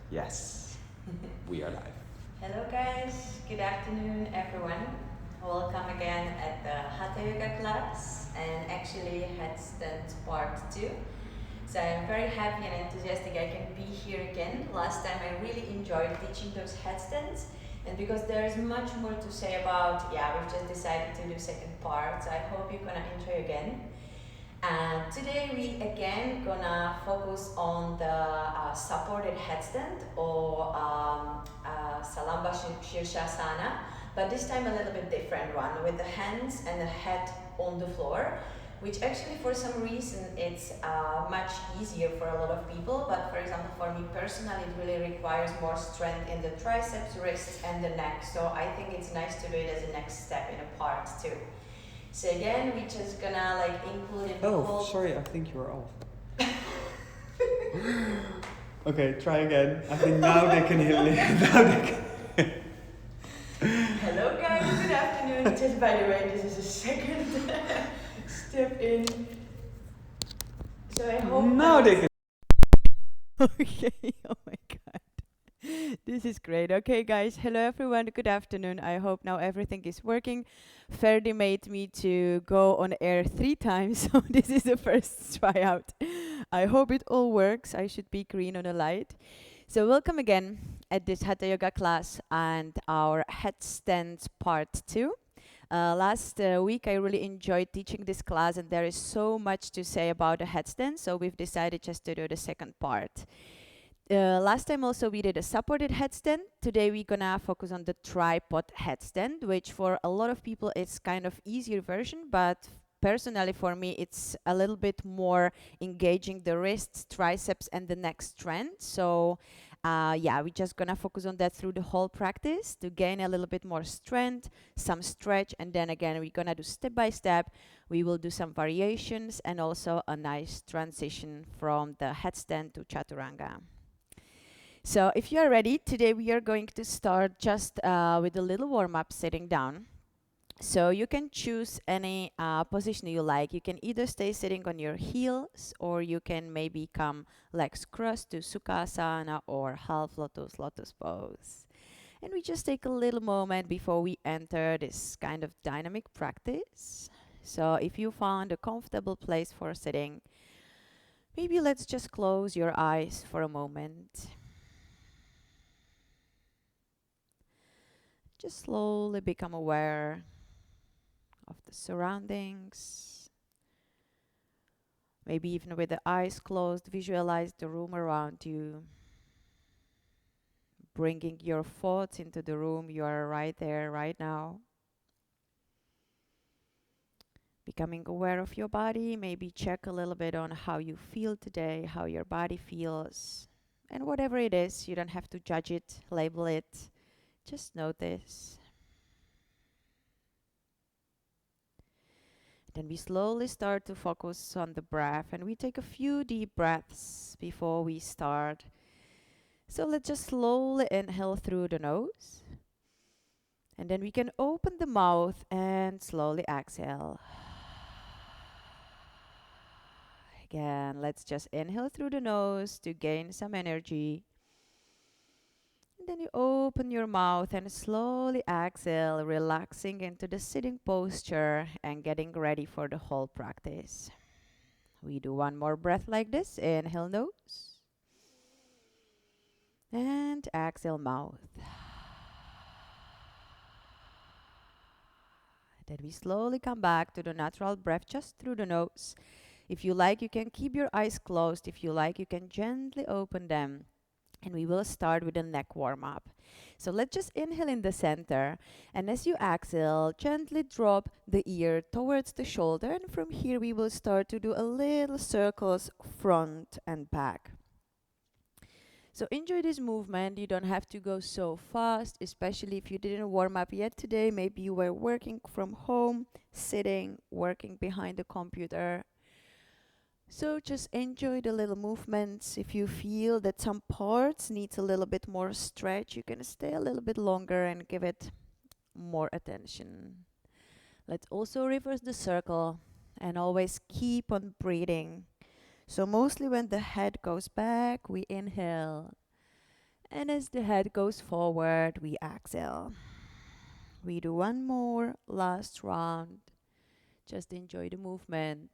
Yes, we are live. Hello guys, good afternoon everyone. Welcome again at the Hatha Yoga class and actually Headstand part 2. So I'm very happy and enthusiastic I can be here again. Last time I really enjoyed teaching those headstands, and because there is much more to say about, we've just decided to do second part. So I hope you're gonna enjoy again. And today we again gonna focus on the supported headstand or Salamba Shirshasana, but this time a little bit different one with the hands and the head on the floor, which actually for some reason it's much easier for a lot of people, but for example for me personally it really requires more strength in the triceps, wrists and the neck, so I think it's nice to do it as a next step in a part too. So again, we just gonna like include it. Oh, sorry, I think you are off. Okay, try again. I think now they can hear me. Hello guys, good afternoon. Just by the way, this is a second step in. So I hope now they can. Okay, oh my god. This is great. Okay, guys. Hello, everyone. Good afternoon. I hope now everything is working. Ferdi made me to go on air 3 times, so this is the first tryout. I hope it all works. I should be green on the light. So welcome again at this Hatha Yoga class and our headstands part 2. Last week I really enjoyed teaching this class and there is so much to say about the headstand, so we've decided just to do the second part. Last time also we did a supported headstand. Today we're gonna focus on the tripod headstand, which for a lot of people it's kind of easier version, but personally for me it's a little bit more engaging the wrists, triceps and the neck strength. So we're just gonna focus on that through the whole practice to gain a little bit more strength, some stretch, and then again we're gonna do step by step. We will do some variations and also a nice transition from the headstand to chaturanga. So if you are ready, today we are going to start just with a little warm-up sitting down. So you can choose any position you like. You can either stay sitting on your heels or you can maybe come legs crossed to Sukhasana or half lotus pose. And we just take a little moment before we enter this kind of dynamic practice. So if you found a comfortable place for sitting, maybe let's just close your eyes for a moment. Just slowly become aware of the surroundings. Maybe even with the eyes closed, visualize the room around you. Bringing your thoughts into the room, you are right there, right now. Becoming aware of your body, maybe check a little bit on how you feel today, how your body feels. And whatever it is, you don't have to judge it, label it. Just notice. Then we slowly start to focus on the breath and we take a few deep breaths before we start. So let's just slowly inhale through the nose. And then we can open the mouth and slowly exhale. Again, let's just inhale through the nose to gain some energy. Then you open your mouth and slowly exhale, relaxing into the sitting posture and getting ready for the whole practice. We do one more breath like this. Inhale nose. And exhale mouth. Then we slowly come back to the natural breath just through the nose. If you like, you can keep your eyes closed. If you like, you can gently open them. And we will start with a neck warm-up. So let's just inhale in the center. And as you exhale, gently drop the ear towards the shoulder. And from here, we will start to do a little circles front and back. So enjoy this movement. You don't have to go so fast, especially if you didn't warm up yet today. Maybe you were working from home, sitting, working behind the computer. So just enjoy the little movements. If you feel that some parts needs a little bit more stretch, you can stay a little bit longer and give it more attention. Let's also reverse the circle and always keep on breathing. So mostly when the head goes back, we inhale. And as the head goes forward, we exhale. We do one more last round. Just enjoy the movement.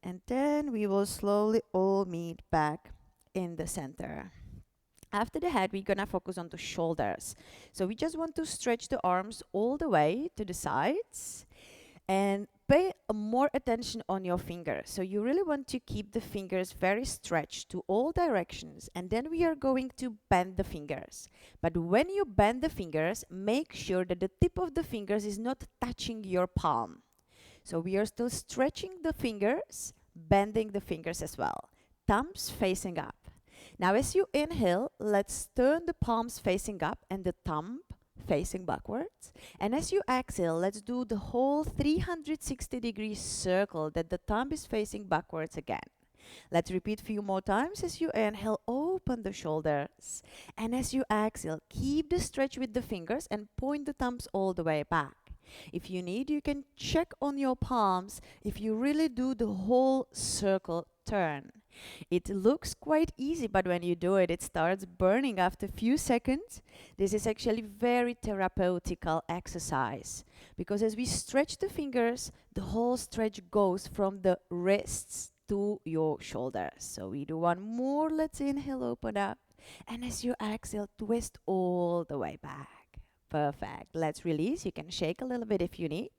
And then we will slowly all meet back in the center. After the head, we're gonna focus on the shoulders. So we just want to stretch the arms all the way to the sides and pay more attention on your fingers. So you really want to keep the fingers very stretched to all directions, and then we are going to bend the fingers. But when you bend the fingers, make sure that the tip of the fingers is not touching your palm. So we are still stretching the fingers, bending the fingers as well. Thumbs facing up. Now as you inhale, let's turn the palms facing up and the thumb facing backwards. And as you exhale, let's do the whole 360-degree circle that the thumb is facing backwards again. Let's repeat a few more times. As you inhale, open the shoulders. And as you exhale, keep the stretch with the fingers and point the thumbs all the way back. If you need, you can check on your palms if you really do the whole circle turn. It looks quite easy, but when you do it, it starts burning after a few seconds. This is actually very therapeutical exercise because as we stretch the fingers, the whole stretch goes from the wrists to your shoulders. So we do one more. Let's inhale, open up. And as you exhale, twist all the way back. Perfect. Let's release. You can shake a little bit if you need.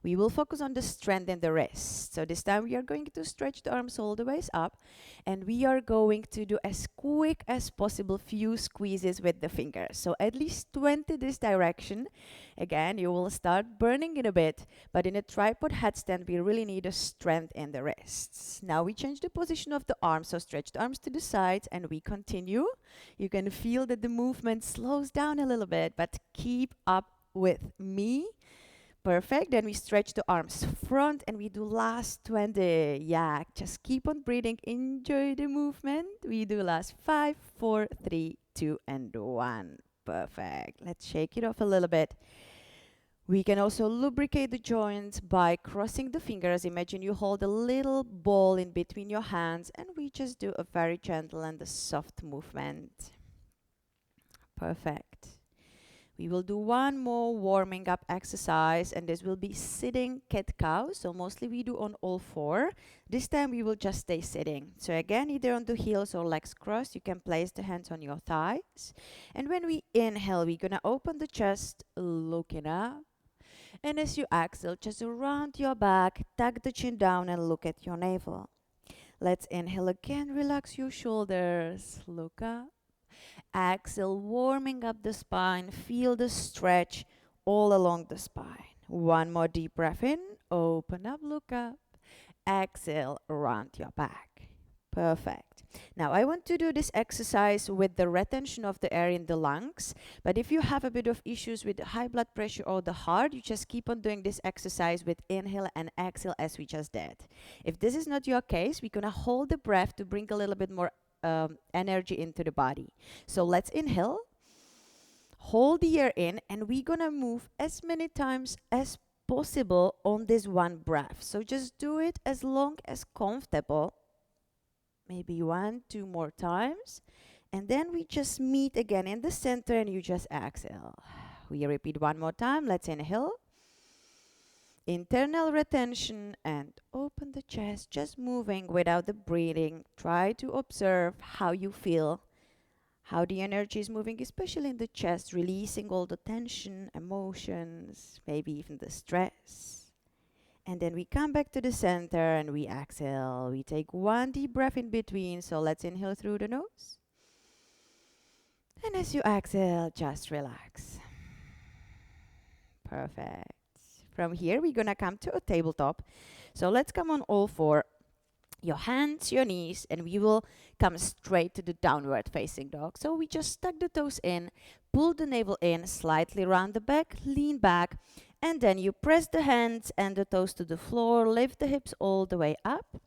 We will focus on the strength in the wrist. So this time we are going to stretch the arms all the way up, and we are going to do as quick as possible few squeezes with the fingers. So at least 20 this direction. Again, you will start burning in a bit, but in a tripod headstand, we really need a strength in the wrists. Now we change the position of the arms, so stretch the arms to the sides, and we continue. You can feel that the movement slows down a little bit, but keep up with me. Perfect. Then we stretch the arms front and we do last 20. Yeah, just keep on breathing. Enjoy the movement. We do last 5, 4, 3, 2, and 1. Perfect. Let's shake it off a little bit. We can also lubricate the joints by crossing the fingers. Imagine you hold a little ball in between your hands and we just do a very gentle and a soft movement. Perfect. We will do one more warming up exercise, and this will be sitting cat-cow. So mostly we do on all four. This time we will just stay sitting. So again, either on the heels or legs crossed, you can place the hands on your thighs. And when we inhale, we're gonna open the chest, looking up. And as you exhale, just round your back, tuck the chin down and look at your navel. Let's inhale again, relax your shoulders, look up. Exhale, warming up the spine. Feel the stretch all along the spine. One more deep breath in. Open up, look up. Exhale, round your back. Perfect. Now, I want to do this exercise with the retention of the air in the lungs. But if you have a bit of issues with high blood pressure or the heart, you just keep on doing this exercise with inhale and exhale as we just did. If this is not your case, we're going to hold the breath to bring a little bit more energy into the body. So let's inhale, hold the air in, and we're gonna move as many times as possible on this one breath. So just do it as long as comfortable. Maybe 1, 2 more times. And then we just meet again in the center and you just exhale. We repeat one more time. Let's inhale. Internal retention and open the chest, just moving without the breathing. Try to observe how you feel, how the energy is moving, especially in the chest, releasing all the tension, emotions, maybe even the stress. And then we come back to the center and we exhale. We take one deep breath in between. So let's inhale through the nose. And as you exhale, just relax. Perfect. From here, we're gonna come to a tabletop. So let's come on all four. Your hands, your knees, and we will come straight to the downward facing dog. So we just tuck the toes in, pull the navel in, slightly round the back, lean back, and then you press the hands and the toes to the floor, lift the hips all the way up.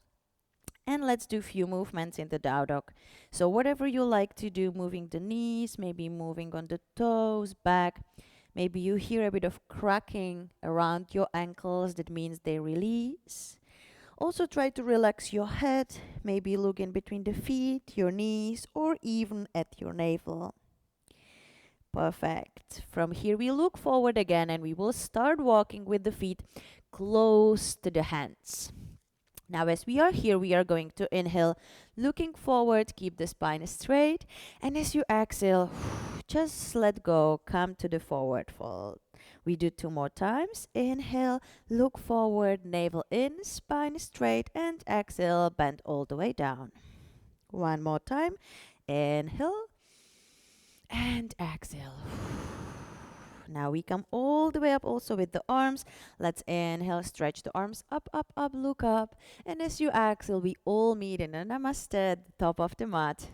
And let's do a few movements in the down dog. So whatever you like to do, moving the knees, maybe moving on the toes, back. Maybe you hear a bit of cracking around your ankles. That means they release. Also try to relax your head. Maybe look in between the feet, your knees, or even at your navel. Perfect. From here, we look forward again and we will start walking with the feet close to the hands. Now, as we are here, we are going to inhale, looking forward, keep the spine straight. And as you exhale, just let go, come to the forward fold. We do 2 more times. Inhale, look forward, navel in, spine straight, and exhale, bend all the way down. 1 more time. Inhale and exhale. Now we come all the way up also with the arms. Let's inhale, stretch the arms up, up, up, look up. And as you exhale, we all meet in a namaste at the top of the mat.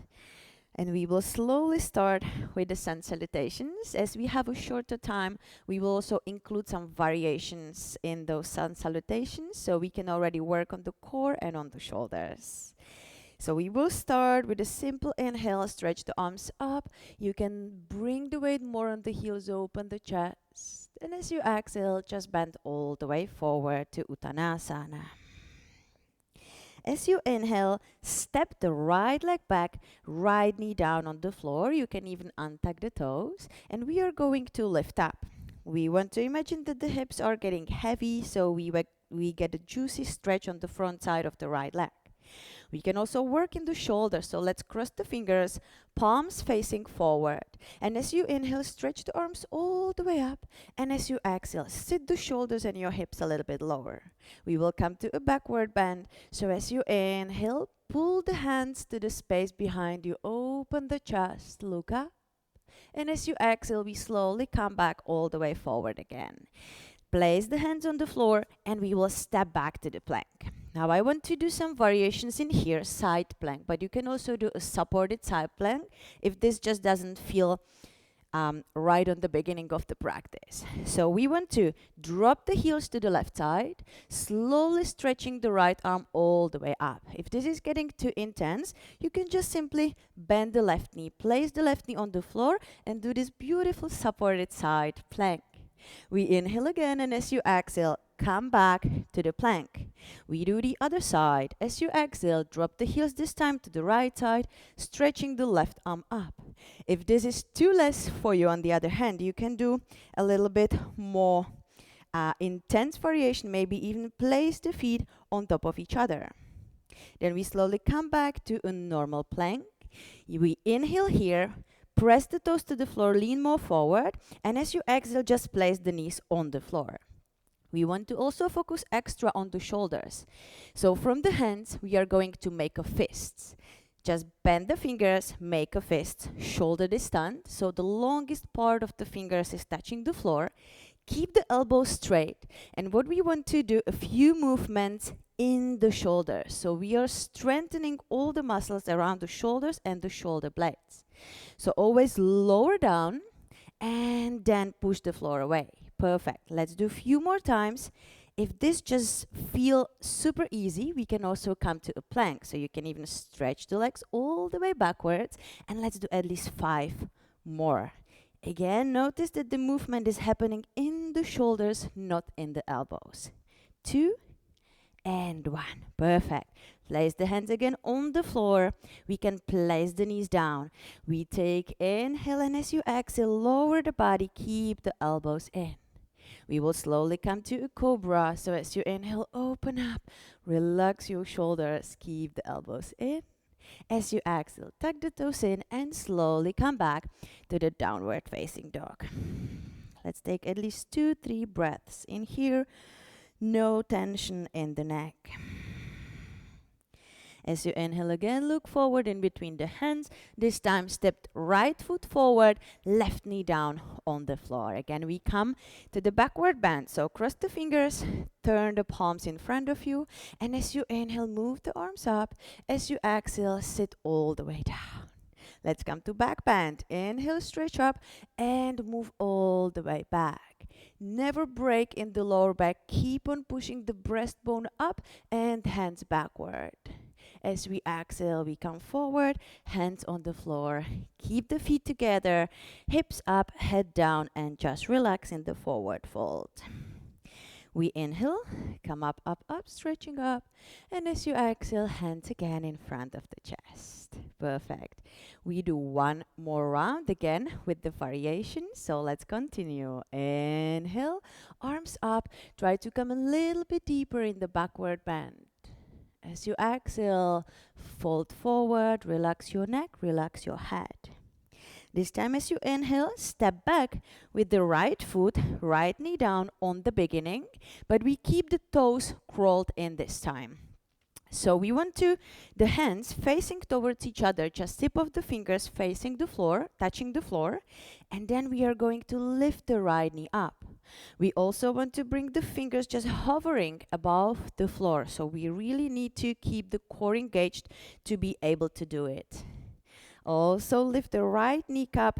And we will slowly start with the sun salutations. As we have a shorter time, we will also include some variations in those sun salutations, so we can already work on the core and on the shoulders. So we will start with a simple inhale, stretch the arms up. You can bring the weight more on the heels, open the chest. And as you exhale, just bend all the way forward to Uttanasana. As you inhale, step the right leg back, right knee down on the floor. You can even untuck the toes. And we are going to lift up. We want to imagine that the hips are getting heavy, so we get a juicy stretch on the front side of the right leg. We can also work in the shoulders, so let's cross the fingers, palms facing forward. And as you inhale, stretch the arms all the way up. And as you exhale, sit the shoulders and your hips a little bit lower. We will come to a backward bend. So as you inhale, pull the hands to the space behind you, open the chest, look up. And as you exhale, we slowly come back all the way forward again. Place the hands on the floor and we will step back to the plank. Now I want to do some variations in here, side plank, but you can also do a supported side plank if this just doesn't feel right on the beginning of the practice. So we want to drop the heels to the left side, slowly stretching the right arm all the way up. If this is getting too intense, you can just simply bend the left knee, place the left knee on the floor and do this beautiful supported side plank. We inhale again, and as you exhale, come back to the plank. We do the other side. As you exhale, drop the heels this time to the right side, stretching the left arm up. If this is too less for you, on the other hand, you can do a little bit more intense variation, maybe even place the feet on top of each other. Then we slowly come back to a normal plank. We inhale here. Press the toes to the floor, lean more forward, and as you exhale, just place the knees on the floor. We want to also focus extra on the shoulders. So from the hands, we are going to make a fist. Just bend the fingers, make a fist, shoulder distance, so the longest part of the fingers is touching the floor. Keep the elbows straight, and what we want to do, a few movements in the shoulders. So we are strengthening all the muscles around the shoulders and the shoulder blades. So always lower down and then push the floor away. Perfect. Let's do a few more times. If this just feels super easy, we can also come to a plank. So you can even stretch the legs all the way backwards. And let's do at least 5 more. Again, notice that the movement is happening in the shoulders, not in the elbows. 2 and 1. Perfect. Place the hands again on the floor. We can place the knees down. We take inhale, and as you exhale, lower the body, keep the elbows in. We will slowly come to a cobra. So as you inhale, open up, relax your shoulders, keep the elbows in. As you exhale, tuck the toes in and slowly come back to the downward facing dog. Let's take at least 2-3 breaths in here. No tension in the neck. As you inhale again, look forward in between the hands. This time, step right foot forward, left knee down on the floor. Again, we come to the backward bend. So cross the fingers, turn the palms in front of you. And as you inhale, move the arms up. As you exhale, sit all the way down. Let's come to back bend. Inhale, stretch up, and move all the way back. Never break in the lower back. Keep on pushing the breastbone up and hands backward. As we exhale, we come forward, hands on the floor. Keep the feet together, hips up, head down, and just relax in the forward fold. We inhale, come up, up, up, stretching up. And as you exhale, hands again in front of the chest. Perfect. We do one more round again with the variation. So let's continue. Inhale, arms up. Try to come a little bit deeper in the backward bend. As you exhale, fold forward, relax your neck, relax your head. This time as you inhale, step back with the right foot, right knee down on the beginning, but we keep the toes curled in this time. So we want the hands facing towards each other, just tip of the fingers facing the floor, touching the floor, and then we are going to lift the right knee up. We also want to bring the fingers just hovering above the floor, so we really need to keep the core engaged to be able to do it. Also lift the right kneecap,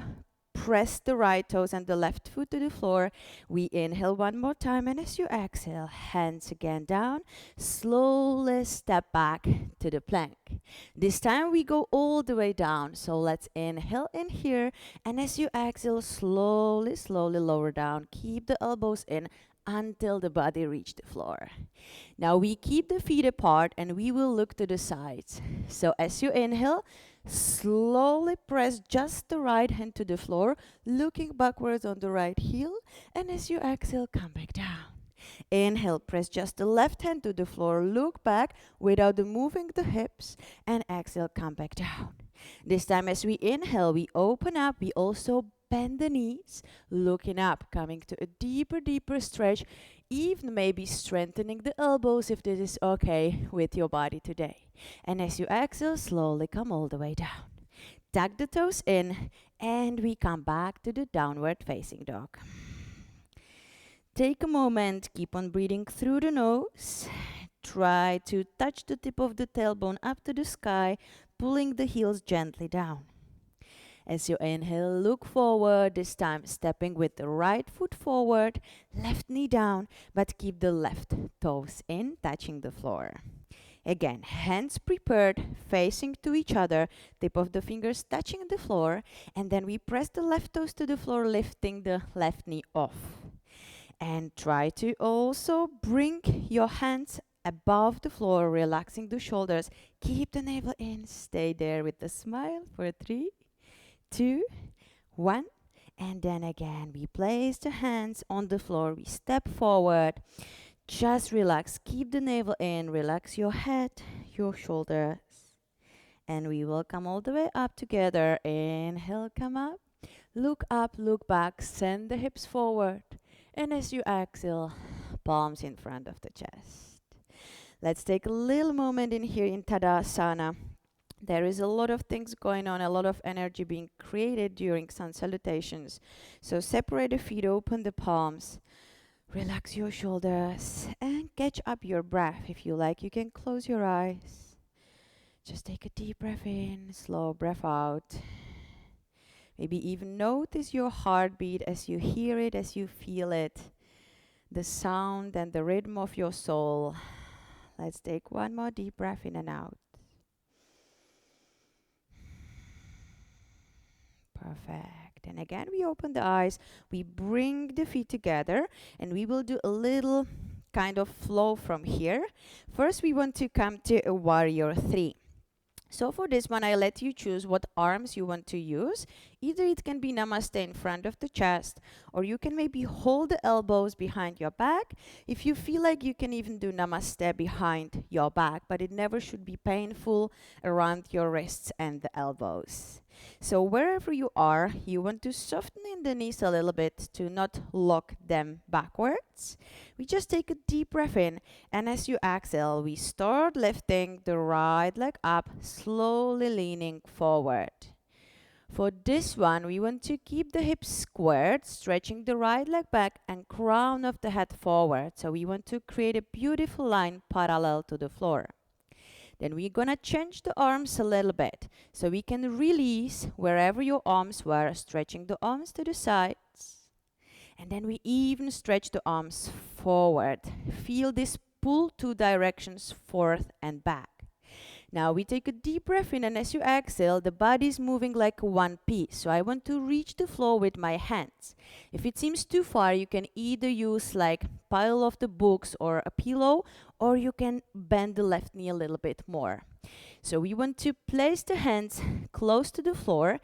press the right toes and the left foot to the floor. We inhale one more time, and as you exhale, hands again down, slowly step back to the plank. This time we go all the way down, so let's inhale in here, and as you exhale, slowly, slowly lower down. Keep the elbows in until the body reaches the floor. Now we keep the feet apart and we will look to the sides. So as you inhale, slowly press just the right hand to the floor, looking backwards on the right heel, and as you exhale, come back down. Inhale, press just the left hand to the floor, look back without moving the hips, and exhale, come back down. This time as we inhale, we open up, we also bend the knees, looking up, coming to a deeper, deeper stretch, even maybe strengthening the elbows if this is okay with your body today. And as you exhale, slowly come all the way down. Tuck the toes in, and we come back to the downward facing dog. Take a moment, keep on breathing through the nose. Try to touch the tip of the tailbone up to the sky, pulling the heels gently down. As you inhale, look forward, this time stepping with the right foot forward, left knee down, but keep the left toes in, touching the floor. Again, hands prepared, facing to each other, tip of the fingers touching the floor, and then we press the left toes to the floor, lifting the left knee off. And try to also bring your hands above the floor, relaxing the shoulders. Keep the navel in, stay there with a smile for 3, 2, 1, and then again we place the hands on the floor, we step forward, just relax, keep the navel in, relax your head, your shoulders, and we will come all the way up together. Inhale, come up, look back, send the hips forward, and as you exhale, palms in front of the chest. Let's take a little moment in here in Tadasana. There is a lot of things going on, a lot of energy being created during sun salutations. So separate the feet, open the palms, relax your shoulders, and catch up your breath. If you like, you can close your eyes. Just take a deep breath in, slow breath out. Maybe even notice your heartbeat as you hear it, as you feel it, the sound and the rhythm of your soul. Let's take one more deep breath in and out. Perfect. And again, we open the eyes, we bring the feet together, and we will do a little kind of flow from here. First, we want to come to a warrior 3. So for this one, I let you choose what arms you want to use. Either it can be namaste in front of the chest, or you can maybe hold the elbows behind your back. If you feel like, you can even do namaste behind your back, but it never should be painful around your wrists and the elbows. So wherever you are, you want to soften in the knees a little bit to not lock them backwards. We just take a deep breath in, and as you exhale, we start lifting the right leg up, slowly leaning forward. For this one, we want to keep the hips squared, stretching the right leg back and crown of the head forward. So we want to create a beautiful line parallel to the floor. Then we're gonna change the arms a little bit, so we can release wherever your arms were, stretching the arms to the sides. And then we even stretch the arms forward. Feel this pull 2 directions, forth and back. Now we take a deep breath in, and as you exhale, the body is moving like one piece. So I want to reach the floor with my hands. If it seems too far, you can either use like pile of the books or a pillow, or you can bend the left knee a little bit more. So we want to place the hands close to the floor,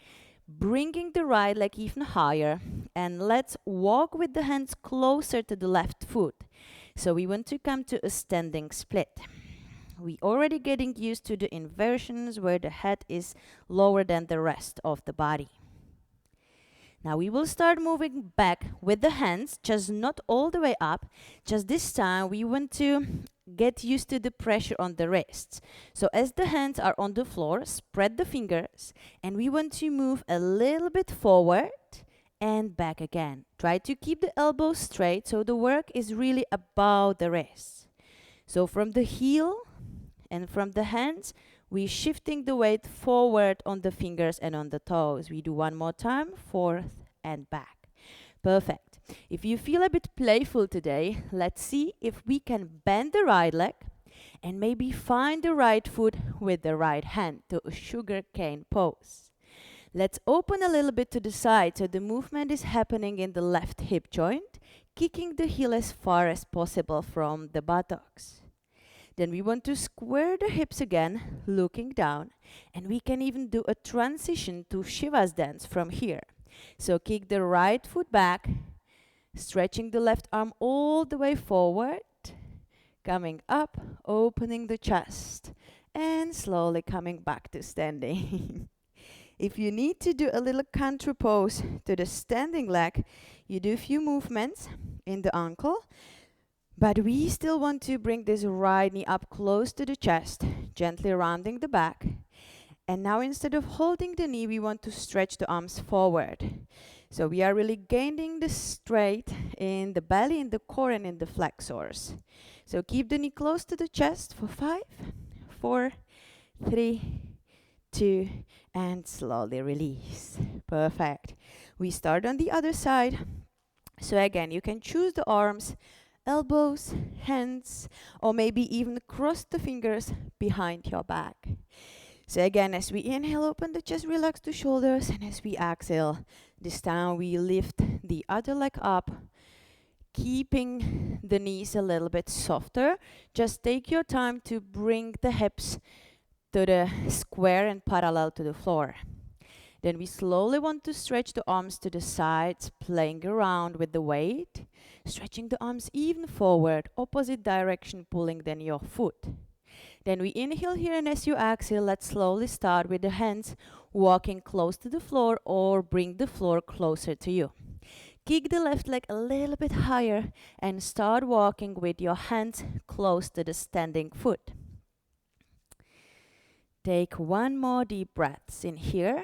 bringing the right leg even higher, and let's walk with the hands closer to the left foot. So we want to come to a standing split. We already getting used to the inversions where the head is lower than the rest of the body. Now we will start moving back with the hands, just not all the way up. Just this time we want to get used to the pressure on the wrists. So as the hands are on the floor, spread the fingers, and we want to move a little bit forward and back again. Try to keep the elbows straight so the work is really above the wrists. So from the heel and from the hands, we're shifting the weight forward on the fingers and on the toes. We do one more time, forth and back. Perfect. If you feel a bit playful today, let's see if we can bend the right leg and maybe find the right foot with the right hand to a sugar cane pose. Let's open a little bit to the side so the movement is happening in the left hip joint, kicking the heel as far as possible from the buttocks. Then we want to square the hips again, looking down, and we can even do a transition to Shiva's dance from here. So kick the right foot back, stretching the left arm all the way forward, coming up, opening the chest, and slowly coming back to standing. If you need to do a little counter pose to the standing leg, you do a few movements in the ankle. But we still want to bring this right knee up close to the chest, gently rounding the back. And now instead of holding the knee, we want to stretch the arms forward. So we are really gaining the straight in the belly, in the core, and in the flexors. So keep the knee close to the chest for 5, 4, 3, 2, and slowly release. Perfect. We start on the other side. So again, you can choose the arms, elbows, hands, or maybe even cross the fingers behind your back. So again, as we inhale, open the chest, relax the shoulders, and as we exhale, this time we lift the other leg up, keeping the knees a little bit softer. Just take your time to bring the hips to the square and parallel to the floor. Then we slowly want to stretch the arms to the sides, playing around with the weight, stretching the arms even forward, opposite direction, pulling then your foot. Then we inhale here, and as you exhale, let's slowly start with the hands walking close to the floor or bring the floor closer to you. Kick the left leg a little bit higher and start walking with your hands close to the standing foot. Take one more deep breath in here.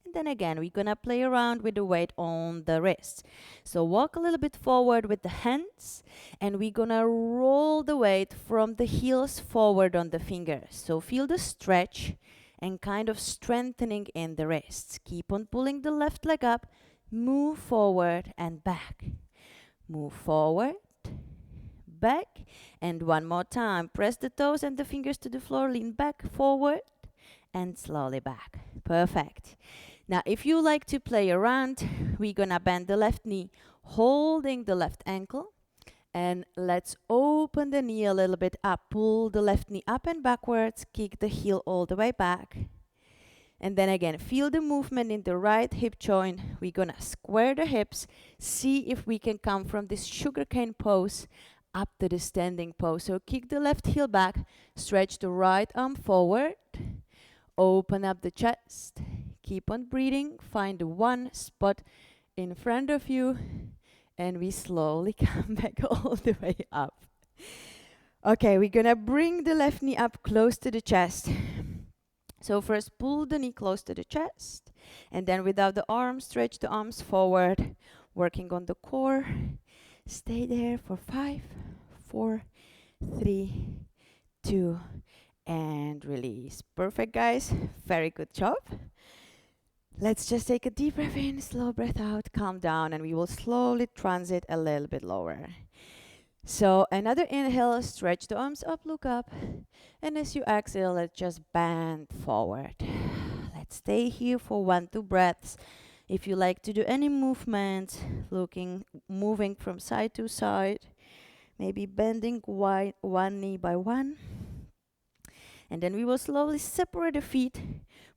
And then again, we're gonna play around with the weight on the wrists. So walk a little bit forward with the hands, and we're gonna roll the weight from the heels forward on the fingers. So feel the stretch and kind of strengthening in the wrists. Keep on pulling the left leg up, move forward and back. Move forward, back, and one more time. Press the toes and the fingers to the floor, lean back, forward, and slowly back. Perfect. Now, if you like to play around, we're gonna bend the left knee, holding the left ankle, and let's open the knee a little bit up. Pull the left knee up and backwards, kick the heel all the way back. And then again, feel the movement in the right hip joint. We're gonna square the hips, see if we can come from this sugarcane pose up to the standing pose. So kick the left heel back, stretch the right arm forward, open up the chest, keep on breathing, find the one spot in front of you, and we slowly come back all the way up. Okay, we're gonna bring the left knee up close to the chest. So first pull the knee close to the chest, and then without the arms, stretch the arms forward, working on the core. Stay there for 5, 4, 3, 2, and release. Perfect, guys. Very good job. Let's just take a deep breath in, slow breath out, calm down, and we will slowly transit a little bit lower. So another inhale, stretch the arms up, look up. And as you exhale, let's just bend forward. Let's stay here for 1-2 breaths. If you like to do any movement, moving from side to side, maybe bending one knee by one. And then we will slowly separate the feet.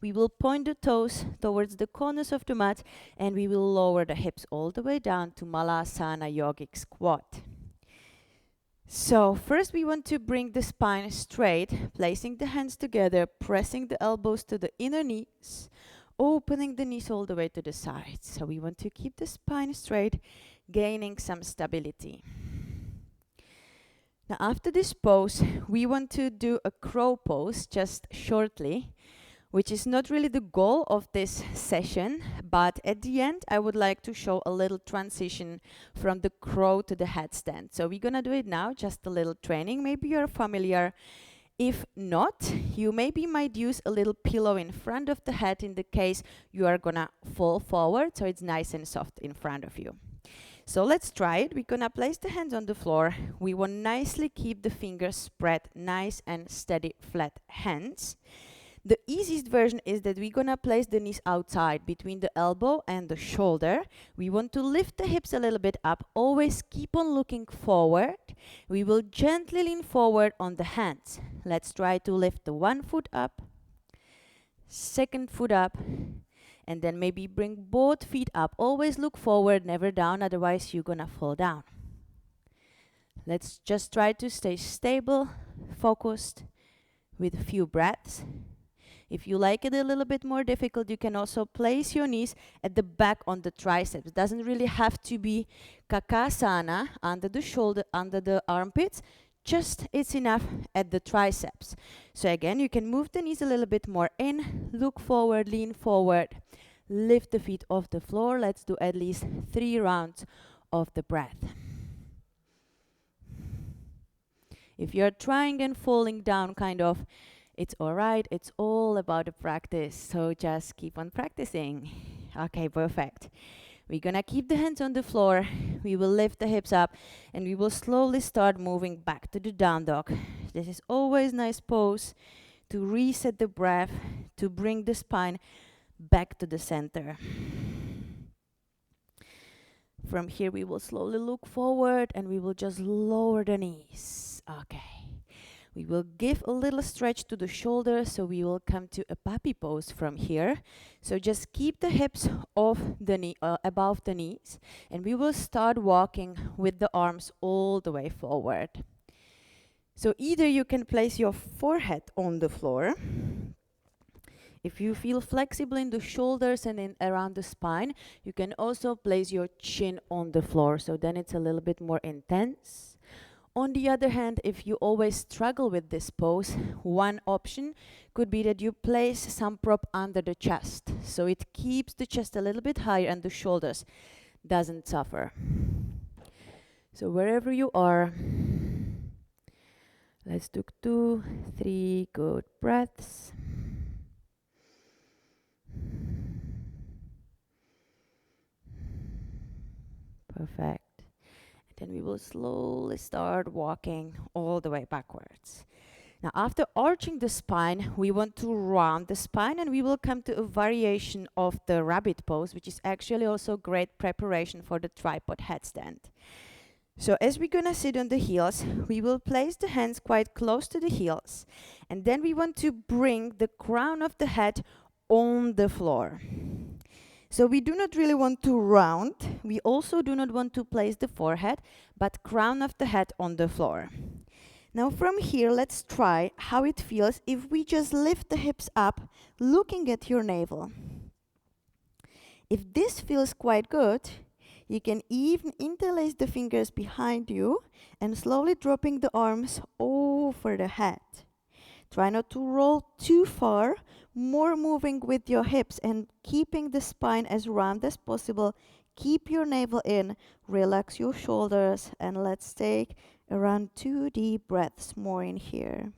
We will point the toes towards the corners of the mat, and we will lower the hips all the way down to Malasana Yogic Squat. So first we want to bring the spine straight, placing the hands together, pressing the elbows to the inner knees, opening the knees all the way to the sides. So we want to keep the spine straight, gaining some stability. Now after this pose, we want to do a crow pose just shortly, which is not really the goal of this session, but at the end I would like to show a little transition from the crow to the headstand. So we're gonna do it now, just a little training. Maybe you're familiar. If not, you maybe might use a little pillow in front of the head in the case you are gonna fall forward, so it's nice and soft in front of you. So let's try it. We're gonna place the hands on the floor. We will nicely keep the fingers spread, nice and steady, flat hands. The easiest version is that we're gonna place the knees outside between the elbow and the shoulder. We want to lift the hips a little bit up. Always keep on looking forward. We will gently lean forward on the hands. Let's try to lift the one foot up, second foot up, and then maybe bring both feet up. Always look forward, never down, otherwise you're gonna fall down. Let's just try to stay stable, focused, with a few breaths. If you like it a little bit more difficult, you can also place your knees at the back on the triceps. It doesn't really have to be Kakasana, under the shoulder, under the armpits. Just it's enough at the triceps. So again, you can move the knees a little bit more in, look forward, lean forward, lift the feet off the floor. Let's do at least 3 rounds of the breath. If you're trying and falling down kind of, it's all right. It's all about the practice. So just keep on practicing. Okay, perfect. We're gonna keep the hands on the floor. We will lift the hips up and we will slowly start moving back to the down dog. This is always nice pose to reset the breath, to bring the spine back to the center. From here, we will slowly look forward and we will just lower the knees. Okay. We will give a little stretch to the shoulders, so we will come to a puppy pose from here. So just keep the hips off the knee, above the knees, and we will start walking with the arms all the way forward. So either you can place your forehead on the floor. If you feel flexible in the shoulders and in around the spine, you can also place your chin on the floor, so then it's a little bit more intense. On the other hand, if you always struggle with this pose, one option could be that you place some prop under the chest, so it keeps the chest a little bit higher and the shoulders doesn't suffer. So wherever you are, let's do 2, 3 good breaths. Perfect. Then we will slowly start walking all the way backwards. Now, after arching the spine, we want to round the spine and we will come to a variation of the rabbit pose, which is actually also great preparation for the tripod headstand. So as we're gonna sit on the heels, we will place the hands quite close to the heels. And then we want to bring the crown of the head on the floor. So we do not really want to round. We also do not want to place the forehead, but crown of the head on the floor. Now from here, let's try how it feels if we just lift the hips up, looking at your navel. If this feels quite good, you can even interlace the fingers behind you and slowly dropping the arms over the head. Try not to roll too far, more moving with your hips and keeping the spine as round as possible. Keep your navel in, relax your shoulders, and let's take around 2 deep breaths more in here.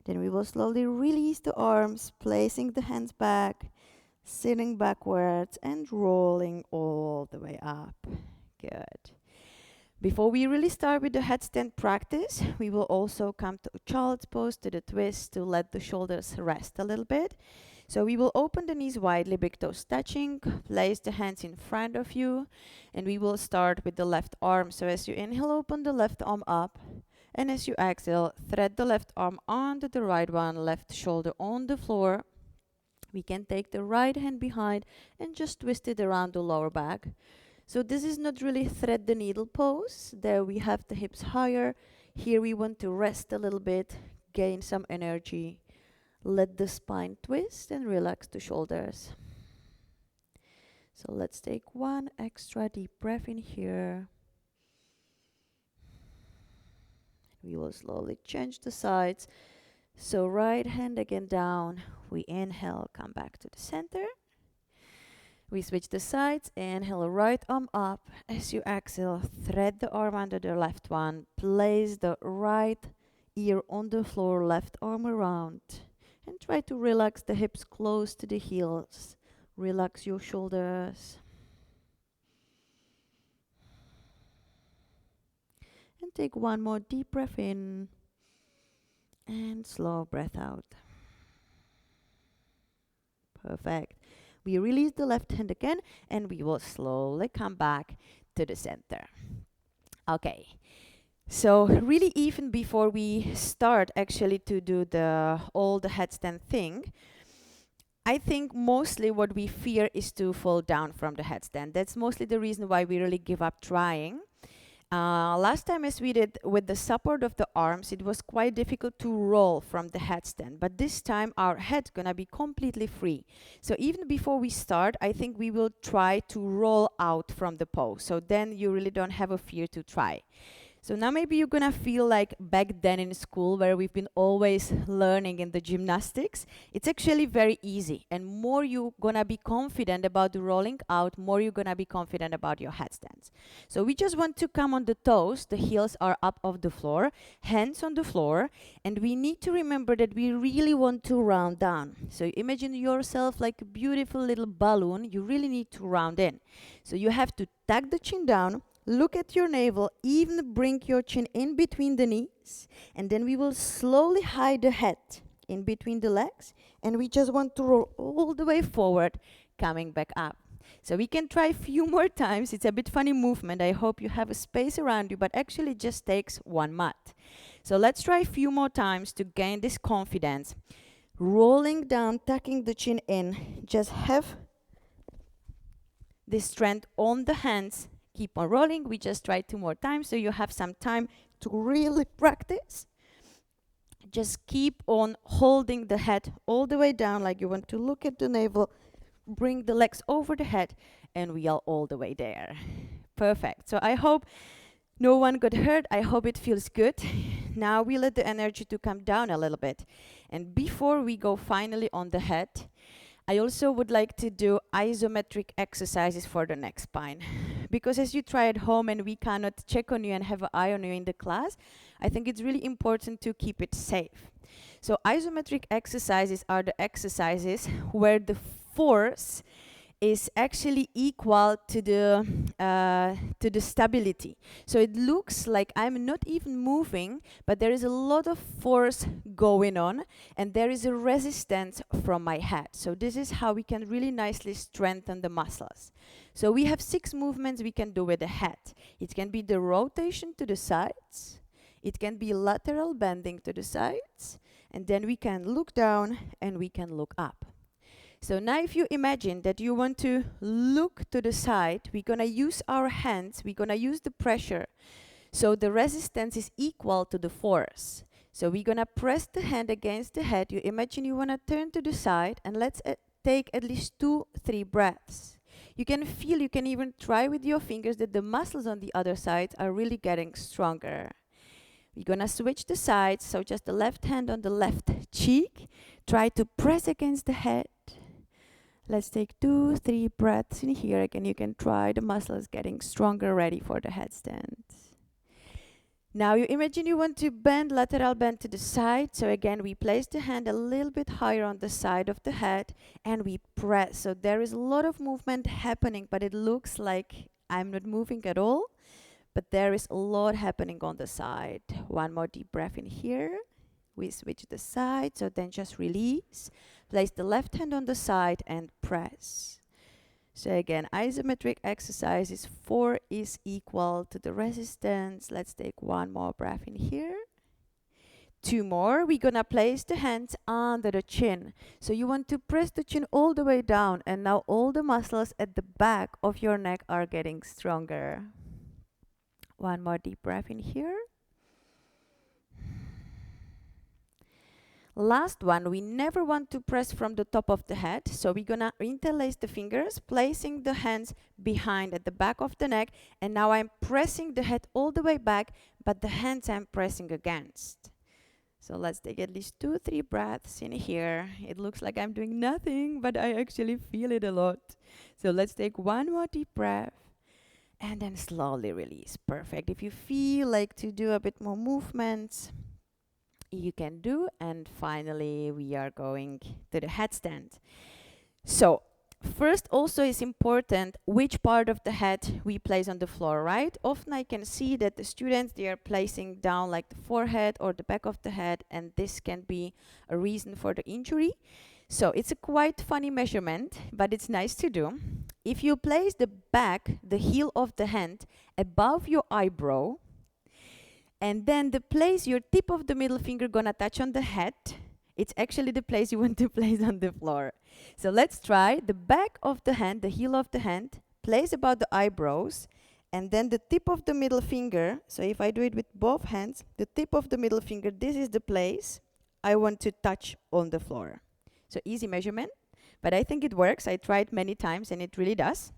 Then we will slowly release the arms, placing the hands back, Sitting backwards and rolling all the way up. Good. Before we really start with the headstand practice, we will also come to child's pose, to the twist, to let the shoulders rest a little bit. So we will open the knees widely, big toes touching, place the hands in front of you, and we will start with the left arm. So as you inhale, open the left arm up, and as you exhale, thread the left arm onto the right one, left shoulder on the floor. We can take the right hand behind and just twist it around the lower back. So this is not really thread the needle pose. There we have the hips higher. Here we want to rest a little bit, gain some energy. Let the spine twist and relax the shoulders. So let's take one extra deep breath in here. We will slowly change the sides. So right hand again down. We inhale, come back to the center. We switch the sides, inhale, right arm up. As you exhale, thread the arm under the left one. Place the right ear on the floor, left arm around. And try to relax the hips close to the heels. Relax your shoulders. And take one more deep breath in. And slow breath out. Perfect. We release the left hand again, and we will slowly come back to the center. Okay. So really, even before we start actually to do all the headstand thing, I think mostly what we fear is to fall down from the headstand. That's mostly the reason why we really give up trying. Last time as we did with the support of the arms, it was quite difficult to roll from the headstand, but this time our head's gonna be completely free. So even before we start, I think we will try to roll out from the pose. So then you really don't have a fear to try. So now maybe you're gonna feel like back then in school where we've been always learning in the gymnastics. It's actually very easy, and more you're gonna be confident about the rolling out, more you're gonna be confident about your headstands. So we just want to come on the toes, the heels are up off the floor, hands on the floor, and we need to remember that we really want to round down. So imagine yourself like a beautiful little balloon, you really need to round in. So you have to tuck the chin down, look at your navel, even bring your chin in between the knees, and then we will slowly hide the head in between the legs, and we just want to roll all the way forward, coming back up. So we can try a few more times. It's a bit funny movement. I hope you have a space around you, but actually it just takes one mat. So let's try a few more times to gain this confidence. Rolling down, tucking the chin in, just have this strength on the hands. Keep on rolling. We just try 2 more times so you have some time to really practice. Just keep on holding the head all the way down like you want to look at the navel. Bring the legs over the head, and we are all the way there. Perfect. So I hope no one got hurt. I hope it feels good. Now we let the energy to come down a little bit. And before we go finally on the head, I also would like to do isometric exercises for the neck spine. Because as you try at home and we cannot check on you and have an eye on you in the class, I think it's really important to keep it safe. So isometric exercises are the exercises where the force is actually equal to the stability. So it looks like I'm not even moving, but there is a lot of force going on, and there is a resistance from my head. So this is how we can really nicely strengthen the muscles. So we have 6 movements we can do with the head. It can be the rotation to the sides, it can be lateral bending to the sides, and then we can look down and we can look up. So now if you imagine that you want to look to the side, we're gonna use our hands, we're gonna use the pressure. So the resistance is equal to the force. So we're gonna press the hand against the head. You imagine you wanna turn to the side, and let's take at least 2-3 breaths. You can feel, you can even try with your fingers that the muscles on the other side are really getting stronger. We're gonna switch the sides, so just the left hand on the left cheek. Try to press against the head. Let's take 2-3 breaths in here. Again, you can try the muscles getting stronger, ready for the headstand. Now you imagine you want to bend, lateral bend to the side. So again, we place the hand a little bit higher on the side of the head and we press. So there is a lot of movement happening, but it looks like I'm not moving at all. But there is a lot happening on the side. One more deep breath in here. We switch the side, so then just release. Place the left hand on the side and press. So again, isometric exercises, 4 is equal to the resistance. Let's take one more breath in here. 2 more. We're gonna place the hands under the chin. So you want to press the chin all the way down, and now all the muscles at the back of your neck are getting stronger. One more deep breath in here. Last one, we never want to press from the top of the head, so we're gonna interlace the fingers, placing the hands behind at the back of the neck, and now I'm pressing the head all the way back, but the hands I'm pressing against. So let's take at least 2-3 breaths in here. It looks like I'm doing nothing, but I actually feel it a lot. So let's take one more deep breath, and then slowly release. Perfect. If you feel like to do a bit more movements, you can do. And finally we are going to the headstand. So first also is important which part of the head we place on the floor, right? Often I can see that the students, they are placing down like the forehead or the back of the head, and this can be a reason for the injury. So it's a quite funny measurement, but it's nice to do. If you place the back, the heel of the hand above your eyebrow, and then the place your tip of the middle finger gonna touch on the head, it's actually the place you want to place on the floor. So let's try the back of the hand, the heel of the hand, place about the eyebrows, and then the tip of the middle finger. So if I do it with both hands, the tip of the middle finger, this is the place I want to touch on the floor. So easy measurement, but I think it works. I tried many times and it really does.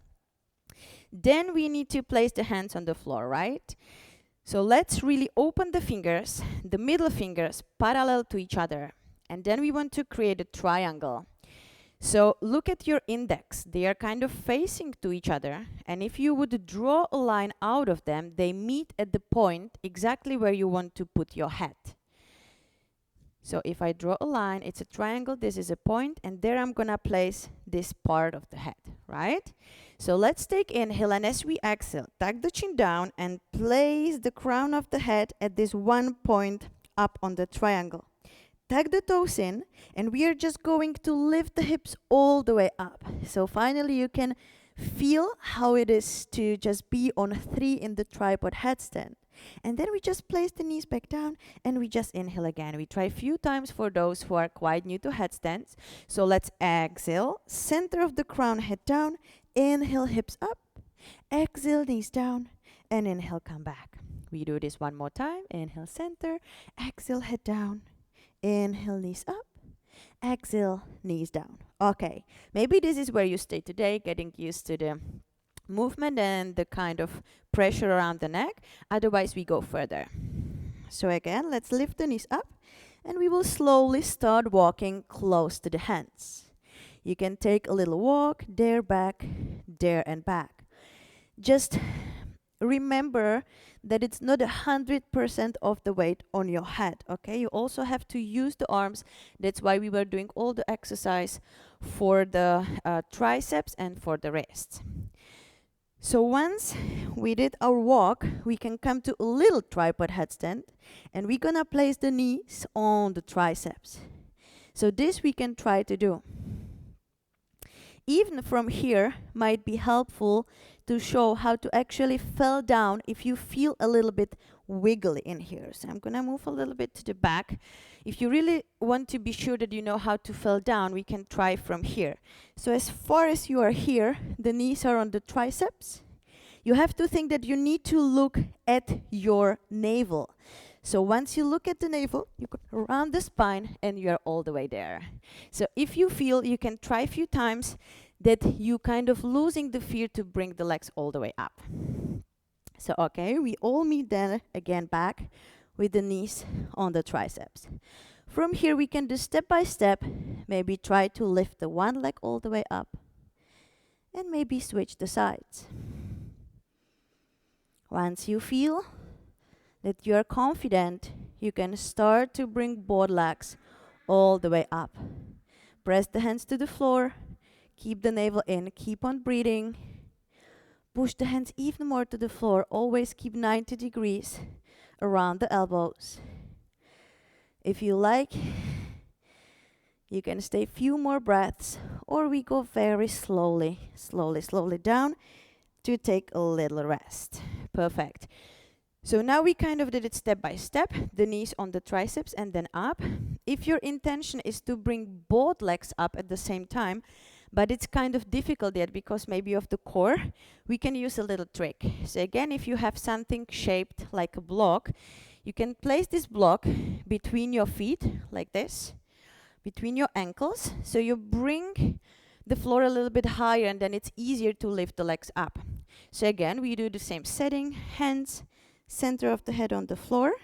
Then we need to place the hands on the floor, right? So let's really open the fingers, the middle fingers parallel to each other. And then we want to create a triangle. So look at your index. They are kind of facing to each other. And if you would draw a line out of them, they meet at the point exactly where you want to put your head. So if I draw a line, it's a triangle, this is a point, and there I'm gonna place this part of the head, right? So let's take inhale, and as we exhale, tuck the chin down and place the crown of the head at this one point up on the triangle. Tuck the toes in, and we are just going to lift the hips all the way up. So finally you can feel how it is to just be on 3 in the tripod headstand. And then we just place the knees back down and we just inhale again. We try a few times for those who are quite new to headstands. So let's exhale, center of the crown, head down, inhale, hips up, exhale, knees down, and inhale, come back. We do this one more time. Inhale, center, exhale, head down, inhale, knees up, exhale, knees down. Okay, maybe this is where you stay today, getting used to the movement and the kind of pressure around the neck. Otherwise we go further. So again, let's lift the knees up and we will slowly start walking close to the hands. You can take a little walk, there, back, there and back. Just remember that it's not 100% of the weight on your head, okay? You also have to use the arms. That's why we were doing all the exercise for the triceps and for the wrists. So once we did our walk, we can come to a little tripod headstand, and we're gonna place the knees on the triceps. So this we can try to do. Even from here might be helpful to show how to actually fall down if you feel a little bit wiggly in here. So I'm gonna move a little bit to the back. If you really want to be sure that you know how to fall down, we can try from here. So as far as you are here, the knees are on the triceps. You have to think that you need to look at your navel. So once you look at the navel, you go around the spine and you're all the way there. So if you feel, you can try a few times that you kind of losing the fear to bring the legs all the way up. So okay, we all meet then again back with the knees on the triceps. From here we can do step by step, maybe try to lift the one leg all the way up and maybe switch the sides. Once you feel that you are confident, you can start to bring both legs all the way up. Press the hands to the floor, keep the navel in, keep on breathing. Push the hands even more to the floor, always keep 90 degrees around the elbows. If you like, you can stay a few more breaths, or we go very slowly down to take a little rest. Perfect. So now we kind of did it step by step, the knees on the triceps and then up. If your intention is to bring both legs up at the same time, but it's kind of difficult yet because maybe of the core, we can use a little trick. So again, if you have something shaped like a block, you can place this block between your feet, like this, between your ankles, so you bring the floor a little bit higher and then it's easier to lift the legs up. So again, we do the same setting, hands, center of the head on the floor.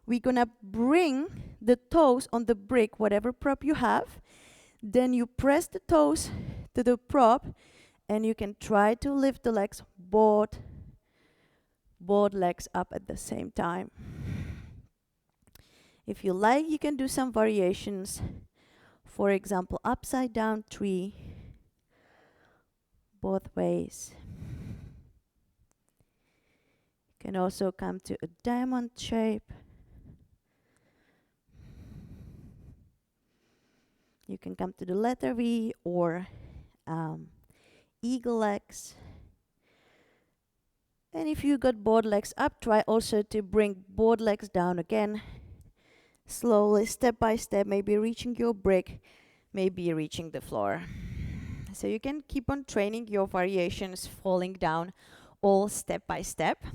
We're gonna bring the toes on the brick, whatever prop you have. Then you press the toes to the prop and you can try to lift the legs, both legs up at the same time. If you like, you can do some variations. For example, upside down tree, both ways. You can also come to a diamond shape. You can come to the letter V or eagle legs. And if you got both legs up, try also to bring both legs down again. Slowly, step by step, maybe reaching your brick, maybe reaching the floor. So you can keep on training your variations, falling down all step by step.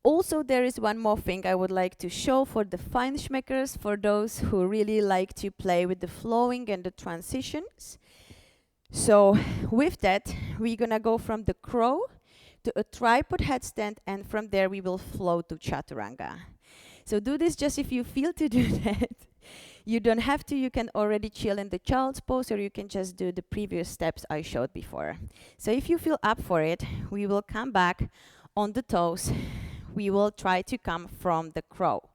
Also, there is one more thing I would like to show for the Feinschmeckers, for those who really like to play with the flowing and the transitions. So with that, we're gonna go from the crow to a tripod headstand, and from there we will flow to chaturanga. So do this just if you feel to do that. You don't have to, you can already chill in the child's pose, or you can just do the previous steps I showed before. So if you feel up for it, we will come back on the toes. We will try to come from the crow.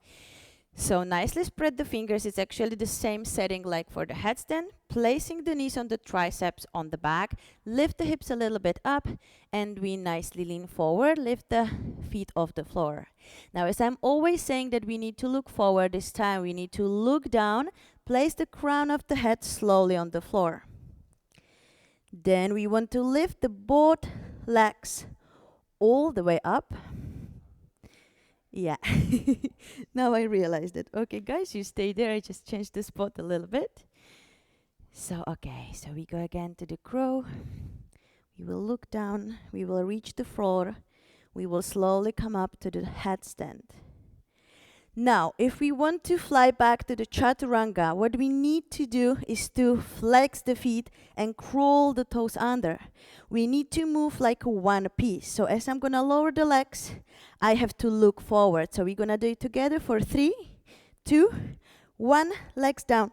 So nicely spread the fingers. It's actually the same setting like for the headstand. Placing the knees on the triceps on the back. Lift the hips a little bit up and we nicely lean forward. Lift the feet off the floor. Now, as I'm always saying that we need to look forward, this time we need to look down. Place the crown of the head slowly on the floor. Then we want to lift the both legs all the way up. Yeah, now I realized it. Okay, guys, you stay there. I just changed the spot a little bit. So, okay, so we go again to the crow. We will look down. We will reach the floor. We will slowly come up to the headstand. Now, if we want to fly back to the chaturanga, what we need to do is to flex the feet and crawl the toes under. We need to move like one piece. So as I'm gonna lower the legs, I have to look forward. So we're gonna do it together for 3, 2, 1, legs down,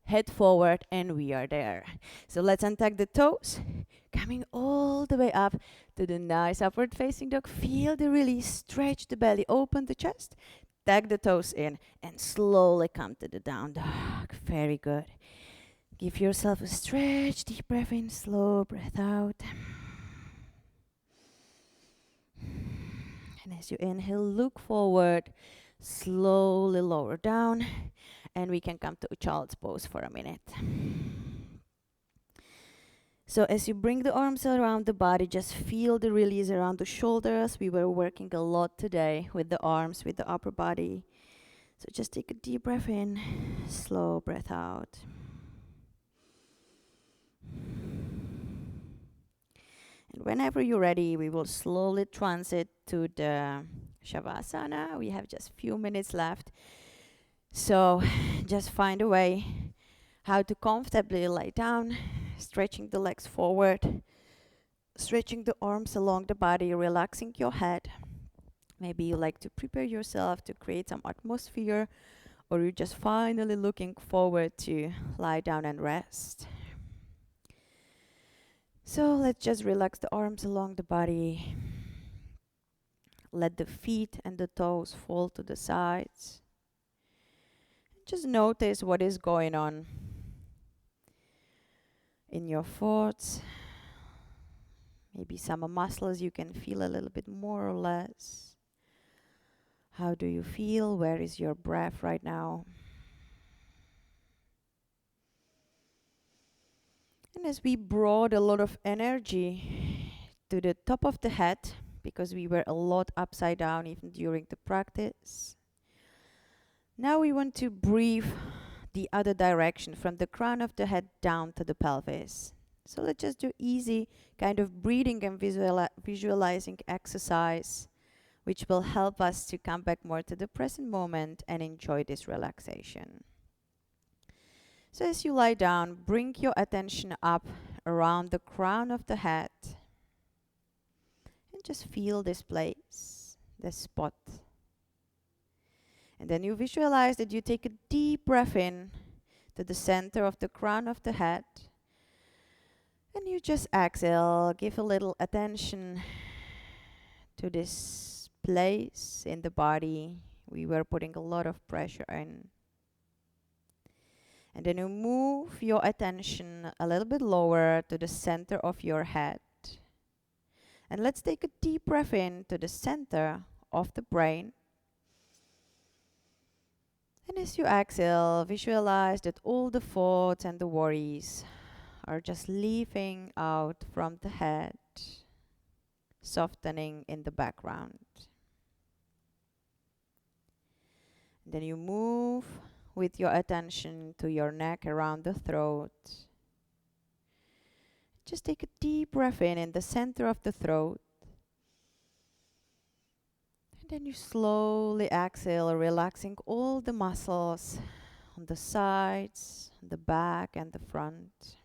head forward, and we are there. So let's untuck the toes, coming all the way up to the nice upward facing dog. Feel the release, stretch the belly, open the chest. Tuck the toes in and slowly come to the down dog. Very good. Give yourself a stretch, deep breath in, slow breath out. And as you inhale, look forward, slowly lower down, and we can come to a child's pose for a minute. So as you bring the arms around the body, just feel the release around the shoulders. We were working a lot today with the arms, with the upper body. So just take a deep breath in, slow breath out. And whenever you're ready, we will slowly transit to the Shavasana. We have just a few minutes left. So just find a way how to comfortably lie down, stretching the legs forward, stretching the arms along the body, relaxing your head. Maybe you like to prepare yourself to create some atmosphere, or you're just finally looking forward to lie down and rest. So let's just relax the arms along the body. Let the feet and the toes fall to the sides. Just notice what is going on in your thoughts. Maybe some muscles you can feel a little bit more or less. How do you feel? Where is your breath right now? And as we brought a lot of energy to the top of the head, because we were a lot upside down even during the practice, now we want to breathe the other direction from the crown of the head down to the pelvis. So let's just do easy kind of breathing and visualizing exercise, which will help us to come back more to the present moment and enjoy this relaxation. So as you lie down, bring your attention up around the crown of the head and just feel this place, this spot. And then you visualize that you take a deep breath in to the center of the crown of the head. And you just exhale, give a little attention to this place in the body. We were putting a lot of pressure in. And then you move your attention a little bit lower to the center of your head. And let's take a deep breath in to the center of the brain. And as you exhale, visualize that all the thoughts and the worries are just leaving out from the head, softening in the background. Then you move with your attention to your neck around the throat. Just take a deep breath in the center of the throat. And then you slowly exhale, relaxing all the muscles on the sides, the back and the front.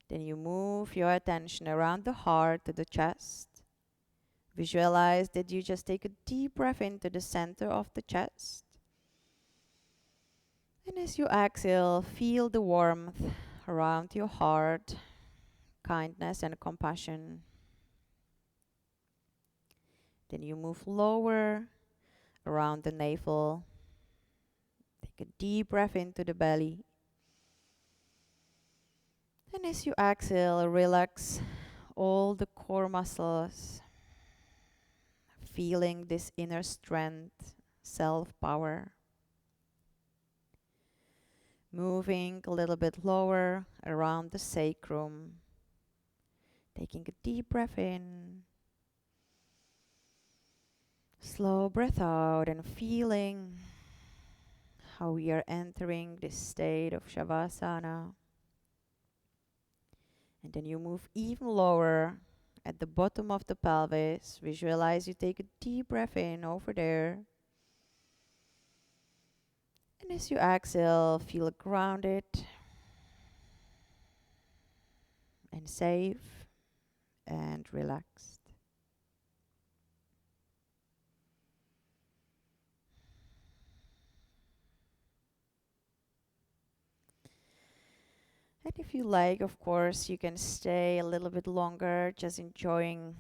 Then you move your attention around the heart to the chest. Visualize that you just take a deep breath into the center of the chest. And as you exhale, feel the warmth around your heart, kindness and compassion. Then you move lower around the navel. Take a deep breath into the belly. And as you exhale, relax all the core muscles, feeling this inner strength, self-power. Moving a little bit lower around the sacrum. Taking a deep breath in. Slow breath out and feeling how we are entering this state of Shavasana. And then you move even lower at the bottom of the pelvis. Visualize you take a deep breath in over there. And as you exhale, feel grounded and safe and relaxed. And if you like, of course, you can stay a little bit longer, just enjoying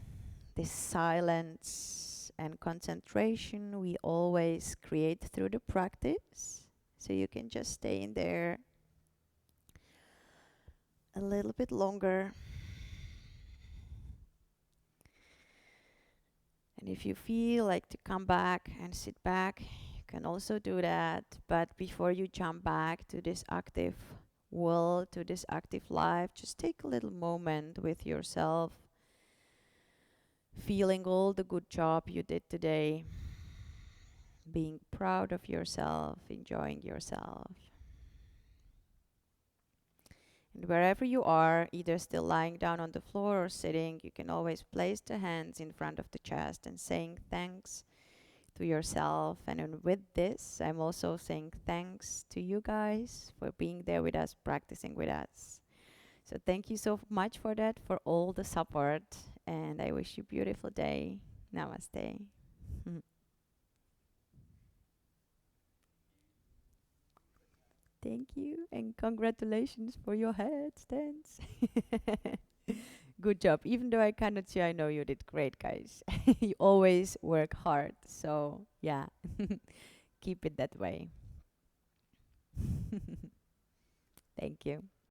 this silence and concentration we always create through the practice. So you can just stay in there a little bit longer. And if you feel like to come back and sit back, you can also do that. But before you jump back to this active world, to this active life, just take a little moment with yourself, feeling all the good job you did today, being proud of yourself, enjoying yourself. And wherever you are, either still lying down on the floor or sitting, you can always place the hands in front of the chest and saying thanks to yourself. And with this, I'm also saying thanks to you guys for being there with us, practicing with us. So thank you so much for that, for all the support. And I wish you a beautiful day. Namaste. Thank you and congratulations for your headstands. Good job. Even though I cannot see, I know you did great, guys. You always work hard. So, yeah, keep it that way. Thank you.